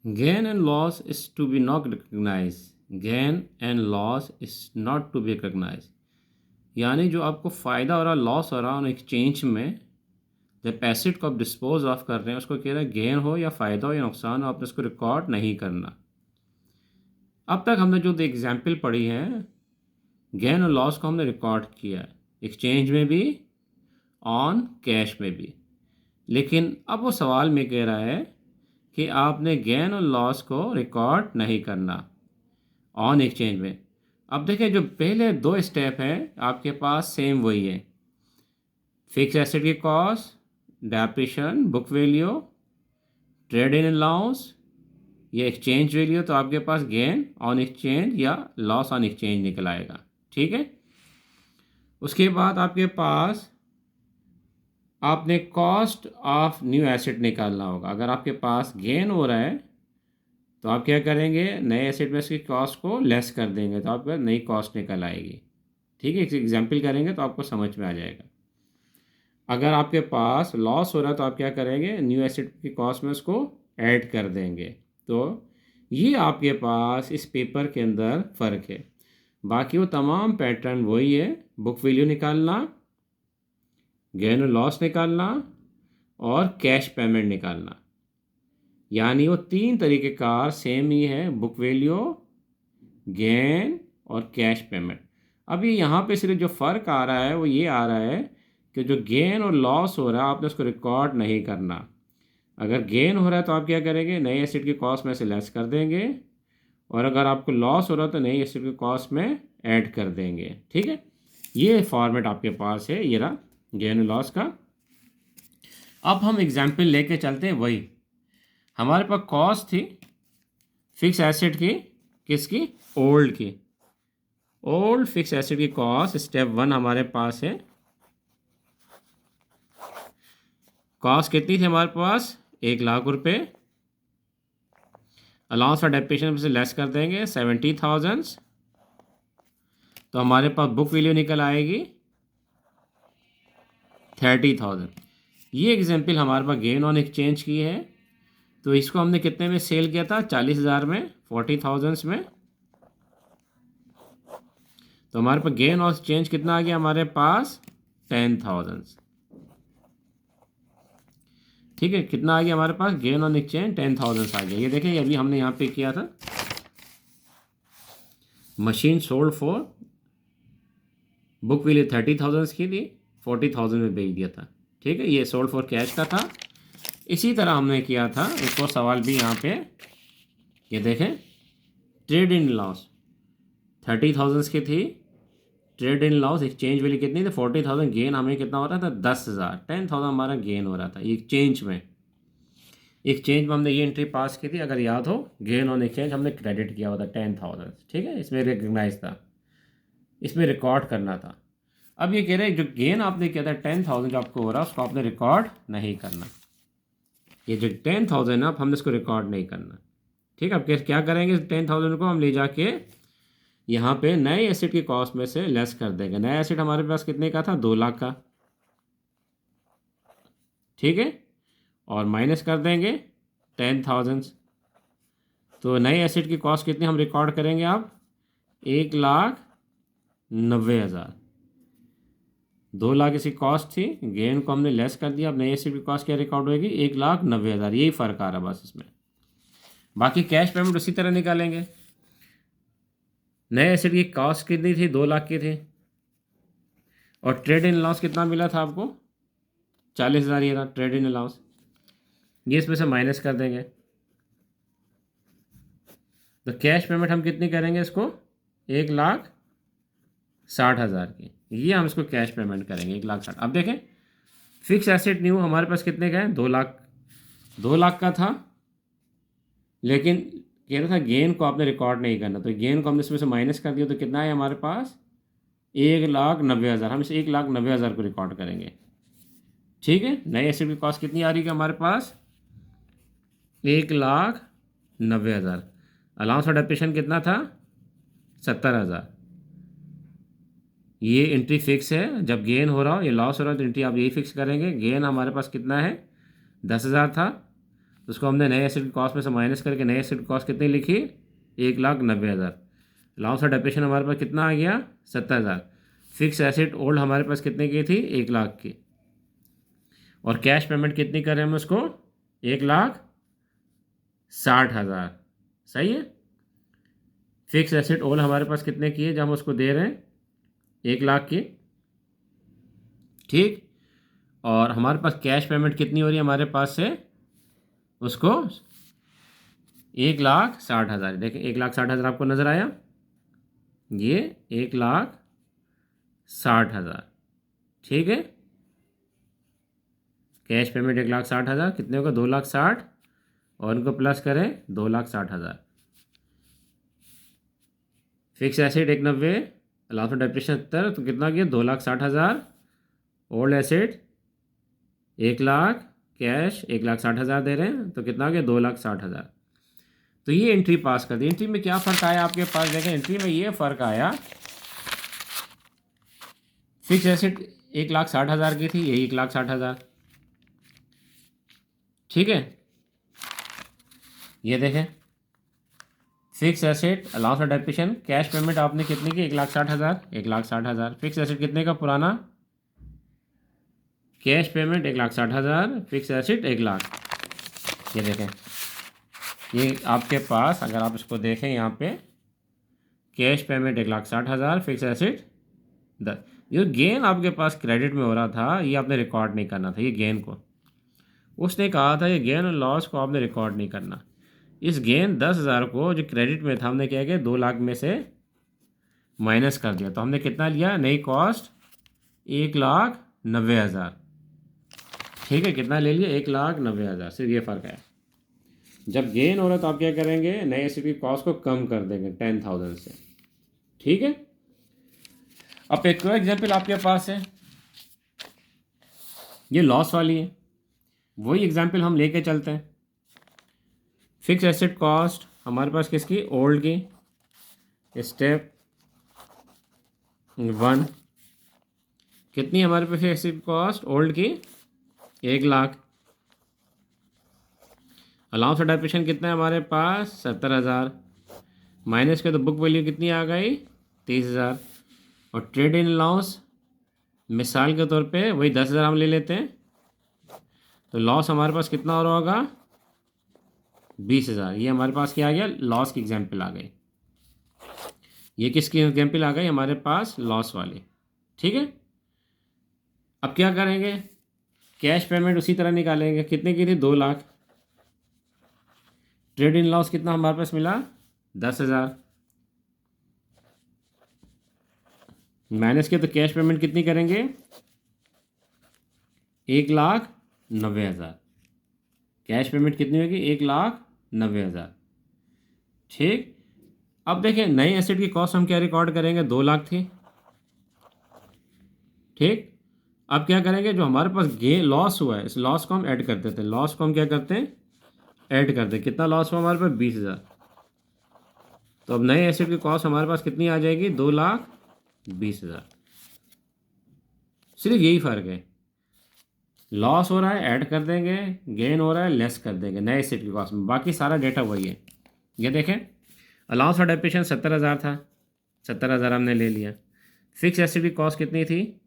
Gain and loss is to be not recognise, gain and loss is not to be recognise. यानी जो आपको फ़ायदा हो रहा, लॉस हो रहा ऑन एक्सचेंज में, जब एसेट को आप डिस्पोज ऑफ कर रहे हैं, उसको कह रहे हैं गेन हो या फ़ायदा हो या नुकसान हो, आपने उसको रिकॉर्ड नहीं करना। अब तक हमने जो एग्जाम्पल पढ़ी है, गेन और लॉस को हमने रिकॉर्ड किया है, एक्सचेंज में भी, ऑन कैश में भी। लेकिन अब वो सवाल में कह रहा है कि आपने गेन और लॉस को रिकॉर्ड नहीं करना ऑन एक्सचेंज में। अब देखिए, जो पहले दो स्टेप हैं आपके पास सेम वही है, फिक्स एसेट की cost, depreciation, book value, trade in allowance, ये एक्सचेंज वैल्यू, तो आपके पास गेन ऑन एक्सचेंज या लॉस ऑन एक्सचेंज निकल आएगा। ठीक है। उसके बाद आपके पास आपने कॉस्ट ऑफ न्यू एसेट निकालना होगा। अगर आपके पास गेन हो रहा है तो आप क्या करेंगे, नए एसेट में इसकी कॉस्ट को लेस कर देंगे, तो आपके पास नई कॉस्ट निकल आएगी। ठीक है, एक एग्जाम्पल करेंगे तो आपको समझ में आ जाएगा। अगर आपके पास लॉस हो रहा है तो आप क्या करेंगे, न्यू एसेट की कॉस्ट में उसको ऐड कर देंगे। तो ये आपके पास इस पेपर के अंदर फ़र्क है। बाकी वो तमाम पैटर्न वही है, बुक वैल्यू निकालना, गेन और लॉस निकालना और कैश पेमेंट निकालना। यानी वो तीन तरीक़ेकार सेम ही है, बुक वैल्यू, गेन और कैश पेमेंट। अब ये यहाँ पे सिर्फ जो फ़र्क आ रहा है वो ये आ रहा है कि जो गेन और लॉस हो रहा है आपने उसको रिकॉर्ड नहीं करना। अगर गेन हो रहा है तो आप क्या करेंगे, नए एसेट की कॉस्ट में से लेस कर देंगे, और अगर आपको लॉस हो रहा है तो नई एसेट की कॉस्ट में ऐड कर देंगे। ठीक है, ये फॉर्मेट आपके पास है, ये रहा गेन और लॉस का। अब हम एग्जाम्पल लेके चलते हैं। वही हमारे पास कॉस्ट थी फिक्स एसेट की, किसकी, ओल्ड की। ओल्ड फिक्स एसेट की कॉस्ट स्टेप वन हमारे पास है। कॉस्ट कितनी थी हमारे पास, 1,00,000 रुपये। अलाउंस फॉर डेप्रिसिएशन से लेस कर देंगे 70,000, तो हमारे पास बुक वैल्यू निकल आएगी 30,000। ये एग्जाम्पल हमारे पास गेन ऑन एक्सचेंज की है। तो इसको हमने कितने में सेल किया था, 40,000 में, 40,000 में। तो हमारे पास गेन ऑन एक्सचेंज कितना आ गया हमारे पास, 10,000। ठीक है, कितना आ गया हमारे पास, गेन ऑन एक्सचेंज 10,000 आ गया। ये देखिए, अभी हमने यहाँ पे किया था, machine sold for, book value 30,000 की थी, 40,000 में बेच दिया था। ठीक है, ये सोल्ड फॉर कैश का था। इसी तरह हमने किया था, एक और सवाल भी यहाँ पे, ये देखें, ट्रेड इन लॉस 30,000 की थी, trade in loss exchange value कितनी थी, 40,000, गेन हमें कितना हो रहा था, 10,000, 10,000 हमारा गेन हो रहा था एक्सचेंज में। एक्सचेंज में हमने ये एंट्री पास की थी, अगर याद हो, गेन ऑन एक्सचेंज हमने क्रेडिट किया हुआ था 10,000। ठीक है, इसमें रिकग्नाइज था, इसमें रिकॉर्ड करना था। अब ये कह रहे हैं जो गेन आपने किया था 10,000 जो आपको हो रहा है उसको आपने रिकॉर्ड नहीं करना। ये जो 10,000 है अब हमने इसको रिकॉर्ड नहीं करना। ठीक है, अब क्या करेंगे, 10,000 को हम ले जाके यहाँ पे नए एसेट की कॉस्ट में से लेस कर देंगे। नया एसेट हमारे पास कितने का था, 2,00,000 का। ठीक है, और माइनस कर देंगे 10,000। तो नए एसेट की कॉस्ट कितनी हम रिकॉर्ड करेंगे अब, 1,90,000। 2,00,000 इसकी कॉस्ट थी, गेन को हमने लेस कर दिया, अब नई एसेट की कॉस्ट क्या रिकॉर्ड होगी, 1,90,000। यही फ़र्क आ रहा है बस इसमें। बाकी कैश पेमेंट उसी तरह निकालेंगे। नए एसेट की कॉस्ट कितनी थी, 2,00,000 की थी, और ट्रेड इन लॉस कितना मिला था आपको, 40,000। ये था ट्रेड इन लॉस, ये इसमें से माइनस कर देंगे। तो कैश पेमेंट हम कितनी करेंगे इसको, 1,60,000 की। ये हम इसको कैश पेमेंट करेंगे 1,60,000। अब देखें, फिक्स एसेट न्यू हमारे पास कितने का है, 2,00,000। 2,00,000 का था, लेकिन कह रहा था गेन को आपने रिकॉर्ड नहीं करना, तो गेन को हमने इसमें से माइनस कर दिया, तो कितना है हमारे पास, 1,90,000। हम इस 1,90,000 को रिकॉर्ड करेंगे। ठीक है, नए एसेट की कॉस्ट कितनी आ रही है हमारे पास, 1,90,000। अलाउंस फॉर डेप्रिसिएशन कितना था, 70,000। ये एंट्री फिक्स है, जब गेन हो रहा हो या लॉस हो रहा हो तो एंट्री आप यही फिक्स करेंगे। गेन हमारे पास कितना है, 10,000 था, तो उसको हमने नए एसेट की कॉस्ट में से माइनस करके नए एसेट की कॉस्ट कितनी लिखी, 1,90,000। अलाउंस ऑफ डेप्रिसिएशन हमारे पास कितना आ गया, 70,000। फिक्स एसेट ओल्ड हमारे पास कितने की थी, 1,00,000 की। और कैश पेमेंट कितनी करें हम उसको, 1,60,000। सही है। फिक्स एसेट ओल्ड हमारे पास कितने की है जब हम उसको दे रहे हैं, 1,00,000 की। ठीक। और हमारे पास कैश पेमेंट कितनी हो रही है हमारे पास से उसको, 1,60,000। देखिए 1,60,000 आपको नज़र आया, ये 1,60,000। ठीक है। कैश पेमेंट 1,60,000 कितने होगा, 2,60,000 और इनको प्लस करें 2,60,000। Fix asset 1,90, allowance of depreciation 70, तो कितना गया 2,60,000। ओल्ड एसेट 1,00,000, कैश 1,60,000 दे रहे हैं, तो कितना गया 2,60,000। तो ये एंट्री पास कर दी। एंट्री में क्या फ़र्क आया आपके पास, देखें एंट्री में ये फ़र्क आया, फिक्स एसेट 1,60,000 की थी, यही 1,60,000। ठीक है। ये देखें fix asset allowance of depreciation cash payment आपने कितने की, 1,60,000, 1,60,000। फिक्स एसेट कितने का पुराना, कैश पेमेंट 1,60,000, फिक्स एसेट 1,00,000। ये देखें, ये आपके पास अगर आप इसको देखें यहाँ पे, कैश पेमेंट 1,60,000, फिक्स एसेट 10। ये गेन आपके पास क्रेडिट में हो रहा था, ये आपने रिकॉर्ड नहीं करना था। ये गेन को उसने कहा था, ये गेन और लॉस को आपने रिकॉर्ड नहीं करना। इस गेन 10,000 को जो क्रेडिट में था, हमने क्या किया, 2,00,000 में से माइनस कर दिया। तो हमने कितना लिया, नई कॉस्ट 1,90,000। ठीक है, कितना ले लिया, 1,90,000। सिर्फ ये फ़र्क है। जब गेन हो रहा है तो आप क्या करेंगे, नए एसेट की कॉस्ट को कम कर देंगे 10,000 से। ठीक है। अब एक और एग्जाम्पल आपके पास है, ये लॉस वाली है, वही एग्जाम्पल हम लेके चलते हैं। फिक्स एसेट कॉस्ट हमारे पास किसकी, ओल्ड की। स्टेप 1 कितनी हमारे पास फिक्स एसेट कॉस्ट ओल्ड की, 1,00,000। अलाउंस ऑफ डेप्रिसिएशन कितना है हमारे पास, 70,000। माइनस के तो बुक वैल्यू कितनी आ गई, 30,000। और ट्रेड इन अलाउंस मिसाल के तौर पे वही 10,000 हम ले लेते हैं, तो लॉस हमारे पास कितना हो रहा होगा, 20,000। ये हमारे पास क्या आ गया, लॉस की एग्जाम्पल आ गई। ये किसकी एग्जाम्पल आ गई, हमारे पास लॉस वाली। ठीक है। अब क्या करेंगे, कैश पेमेंट उसी तरह निकालेंगे, कितने की थी, 2,00,000। ट्रेड इन लॉस कितना हमारे पास मिला, 10,000। माइनस के तो कैश पेमेंट कितनी करेंगे, 1,90,000। कैश पेमेंट कितनी होगी, 1,90,000। ठीक। अब देखें नए एसेट की कॉस्ट हम क्या रिकॉर्ड करेंगे, 2,00,000 थी। ठीक। अब क्या करेंगे, जो हमारे पास लॉस हुआ है, इस लॉस को हम ऐड कर देते हैं। लॉस को हम क्या करते हैं, ऐड करते हैं। कितना लॉस हुआ हमारे पास, 20,000। तो अब नए एसेट की कॉस्ट हमारे पास कितनी आ जाएगी, 2,20,000। सिर्फ यही फ़र्क है, लॉस हो रहा है ऐड कर देंगे, गेन हो रहा है लेस कर देंगे नए एसेट की कॉस्ट में। बाकी सारा डेटा वही है। ये देखें, अलाउंस ऑफ डेप्रिसिएशन 70,000 था, 70,000 हमने ले लिया। फिक्स एसेट की कॉस्ट कितनी थी,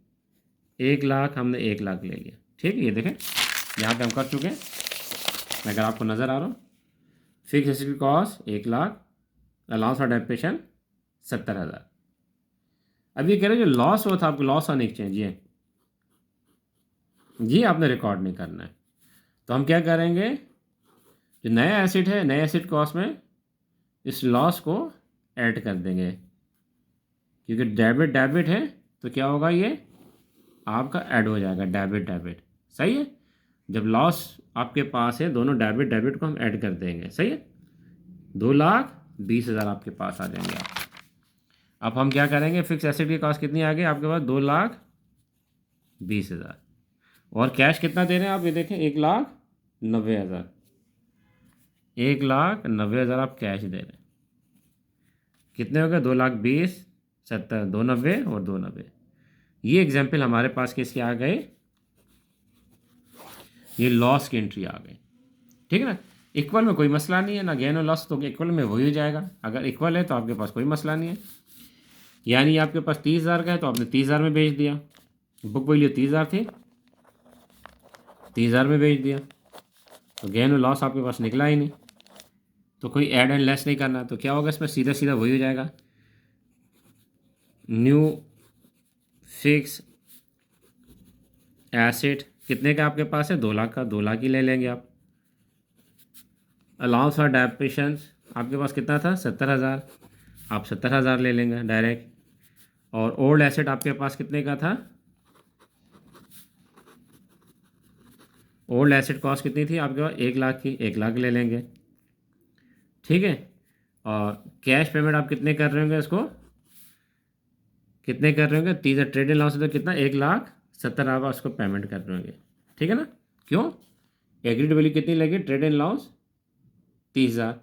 1,00,000, हमने 1,00,000 ले लिया। ठीक है। ये देखें यहाँ पे हम कर चुके हैं, अगर आपको नज़र आ रहा हो। फिक्स एसेट की कॉस्ट 1,00,000, अलाउंस ऑफ डेप्रिसिएशन 70,000। अब ये कह रहे हैं जो लॉस हुआ था आपको, लॉस ऑन एक्सचेंज, ये आपने रिकॉर्ड नहीं करना है। तो हम क्या करेंगे, जो नया एसेट है, नए एसेट कॉस्ट में इस लॉस को ऐड कर देंगे, क्योंकि डेबिट डेबिट है तो क्या होगा, ये आपका ऐड हो जाएगा, डेबिट डेबिट। सही है। जब लॉस आपके पास है, दोनों डेबिट डेबिट को हम ऐड कर देंगे। सही है। 2,20,000 आपके पास आ जाएंगे आप। अब हम क्या करेंगे, फिक्स एसेट की कॉस्ट कितनी आ गई आपके पास, 2,20,000। और कैश कितना दे रहे हैं आप, ये देखें 1,90,000। 1,90,000 आप कैश दे रहे हैं। कितने हो गए, 2,20,000, 70, 290 और 290। ये एग्जाम्पल हमारे पास किसके आ गए, ये लॉस की एंट्री आ गई। ठीक है ना। इक्वल में कोई मसला नहीं है, ना गेन और लॉस, तो इक्वल में वही हो जाएगा। अगर इक्वल है तो आपके पास कोई मसला नहीं है। यानी आपके पास 30,000 का है तो आपने 30,000 में बेच दिया, बुक वैल्यू 30,000 थी, 30,000 में बेच दिया, तो गेन और लॉस आपके पास निकला ही नहीं। तो कोई ऐड एंड लेस नहीं करना, तो क्या होगा इसमें, सीधा सीधा वही हो जाएगा। न्यू फिक्स एसेट कितने का आपके पास है, 2 लाख का, 2 लाख ही ले लेंगे आप। अलाउंस फॉर डेप्रिसिएशंस आपके पास कितना था, 70,000, आप 70,000 ले लेंगे डायरेक्ट। और ओल्ड एसेट आपके पास कितने का था, ओल्ड एसेट कॉस्ट कितनी थी आपके पास, 1 लाख की, 1 लाख ले लेंगे। ठीक है। और कैश पेमेंट आप कितने कर रहे होंगे, इसको कितने कर रहे होंगे, 30,000 ट्रेड एंड लॉस तो कितना, 1,70,000 आप उसको पेमेंट कर रहे होंगे। ठीक है ना। क्यों, एग्रीड वैल्यू कितनी लगी ट्रेड एंड लॉस, 30,000।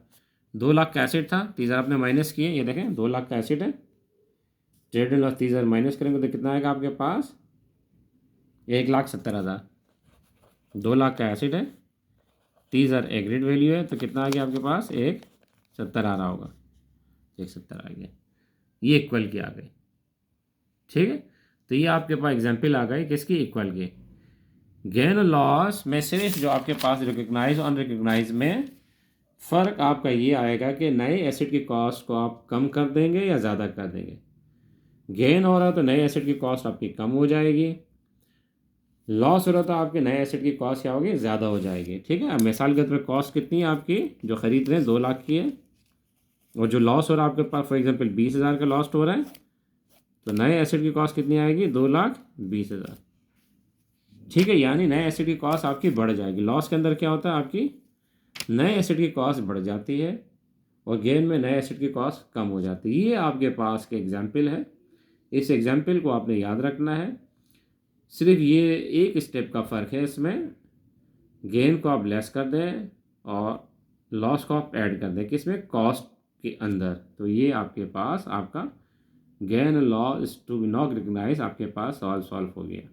2 लाख का एसेट था, 30,000 आपने माइनस किए, ये देखें 2 लाख का एसेट है, ट्रेड एंड लॉस 30,000 माइनस करेंगे तो कितना आएगा आपके पास, 1,70,000। 2 लाख का एसेट है, 30,000 एग्रीड वैल्यू है, तो कितना आ गया आपके पास, 1,70 आ रहा होगा, 1,70 आ गया। ये इक्वल की आ गई। ठीक है। तो ये आपके पास एग्जाम्पल आ गई किसकी, इक्वल की। गेन और लॉस में सिर्फ जो आपके पास रिकग्नाइज और अनरिकग्नाइज में फ़र्क आपका ये आएगा कि नए एसेट की कॉस्ट को आप कम कर देंगे या ज़्यादा कर देंगे। गेन हो रहा है तो नए एसेट की कॉस्ट आपकी कम हो जाएगी, लॉस हो रहा तो आपके नए एसेट की कॉस्ट क्या होगी, ज़्यादा हो जाएगी। ठीक है। अब मिसाल के तौर पर कॉस्ट कितनी है आपकी, जो ख़रीद रहे हैं 2 लाख की है, और जो लॉस हो रहा है आपके पास फॉर एग्जांपल 20,000 का लॉस हो रहा है, तो नए एसेट की कॉस्ट कितनी आएगी, 2,20,000। ठीक है। यानी नए एसेट की कॉस्ट आपकी बढ़ जाएगी। लॉस के अंदर क्या होता है, आपकी नए एसेट की कॉस्ट बढ़ जाती है, और गेन में नए एसेट की कॉस्ट कम हो जाती है। ये आपके पास के एग्जाम्पल है, इस एग्जाम्पल को आपने याद रखना है। सिर्फ ये एक स्टेप का फ़र्क है इसमें, गेन को आप लेस कर दें और लॉस को आप ऐड कर दें, किसमें, कॉस्ट के अंदर। तो ये आपके पास आपका gain loss to be not recognise आपके पास सॉल्व हो गया।